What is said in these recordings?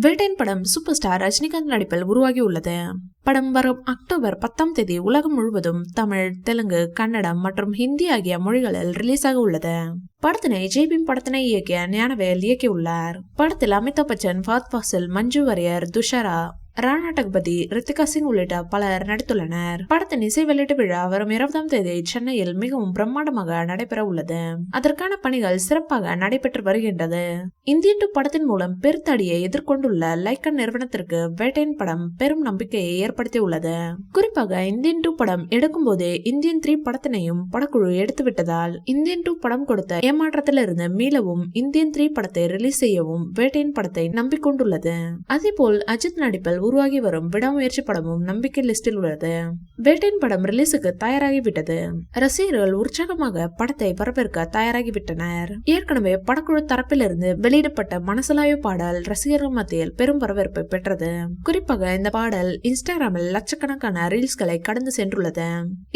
வேட்டையன் படம் super star Rajinikanth நடிப்பில் உருவாகி உள்ளது. படம் வரும் அக்டோபர் 10ஆம் தேதி உலகம் முழுவதும் தமிழ், தெலுங்கு, கன்னடம் மற்றும் ஹிந்தி ஆகிய மொழிகளில் ரிலீஸ் ஆக உள்ளது. படத்தினை ஜெய்பீம் படத்தினை இயக்கிய ஞானவேல் இயக்கியுள்ளார். படத்தில் அமிதாப் பச்சன், ஃபஹத் ஃபாசில், மஞ்சு வாரியர், துஷாரா, ராணா டக்பதி, ரித்திகா சிங் உள்ளிட்ட பலர் நடித்துள்ளனர். படத்தின் இசை வெளியீட்டு விழா வரும் 20ஆம் தேதி சென்னையில் மிகவும் பிரம்மாண்டமாக நடைபெற உள்ளது. அதற்கான பணிகள் சிறப்பாக நடைபெற்று வருகின்றது. இந்தியன் 2 படத்தின் மூலம் பெருத்தடியை எதிர்கொண்டுள்ள லைக்கன் நிறுவனத்திற்கு வேட்டையன் படம் பெரும் நம்பிக்கையை ஏற்படுத்தியுள்ளது. குறிப்பாக இந்தியன் 2 படம் எடுக்கும் போதே இந்தியன் 3 படத்தினையும் படக்குழு எடுத்துவிட்டதால் இந்தியன் 2 படம் கொடுத்த ஏமாற்றத்திலிருந்து மீளவும் இந்தியன் 3 படத்தை ரிலீஸ் செய்யவும் வேட்டையன் படத்தை நம்பிக்கொண்டுள்ளது. அதேபோல் அஜித் நடிப்பில் உருவாகி வரும் விடாமுயற்சி படமும் நம்பிக்கை லிஸ்டில் உள்ளது. வேட்டையன் படம் ரிலீஸுக்கு தயாராகிவிட்டது. ரசிகர்கள் உற்சாகமாக படத்தை வரவேற்க தயாராகிவிட்டனர். ஏற்கனவே படக்குழு தரப்பிலிருந்து வெளியிடப்பட்ட மனசலாய பாடல் ரசிகர்கள் மத்தியில் பெரும் வரவேற்பை பெற்றது. குறிப்பாக இந்த பாடல் இன்ஸ்டாகிராமில் லட்சக்கணக்கான ரீல்ஸ்களை கடந்து சென்றுள்ளது.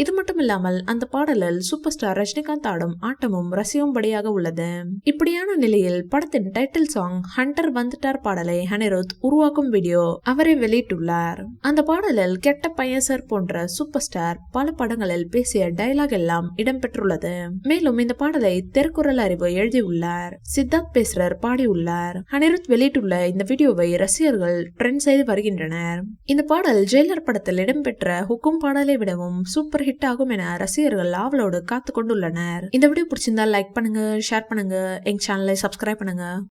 இது மட்டுமில்லாமல் அந்த பாடலில் சூப்பர் ஸ்டார் ரஜினிகாந்த் ஆடும் ஆட்டமும் ரசிக்கும்படியாக உள்ளது. இப்படியான நிலையில் படத்தின் டைட்டில் சாங் ஹண்டர் வந்துட்டார் பாடலை அனிருத் உருவாக்கும் வீடியோ அவரை வெளியிட்டுள்ளார். அந்த பாடலில் கெட்ட பையன் சார் போன்ற சூப்பர் ஸ்டார் பல படங்களில் பேசிய டயலாக் எல்லாம் இடம்பெற்றுள்ளது. மேலும் இந்த பாடலை திருக்குறள் அறிவு எழுதியுள்ளார். சித்தார்த் பேசுறர் பாடியுள்ளார். அனிருத் வெளியிட்டுள்ள இந்த வீடியோவை ரசிகர்கள் ட்ரெண்ட் செய்து வருகின்றனர். இந்த பாடல் ஜெயிலர் படத்தில் இடம்பெற்ற ஹுக்கும் பாடலை விடவும் சூப்பர் ஹிட் ஆகும் என ரசிகர்கள் ஆவலோடு காத்து கொண்டுள்ளனர். இந்த வீடியோ பிடிச்சிருந்தா லைக் பண்ணுங்க, ஷேர் பண்ணுங்க, எங்க சேனலை சப்ஸ்கிரைப் பண்ணுங்க.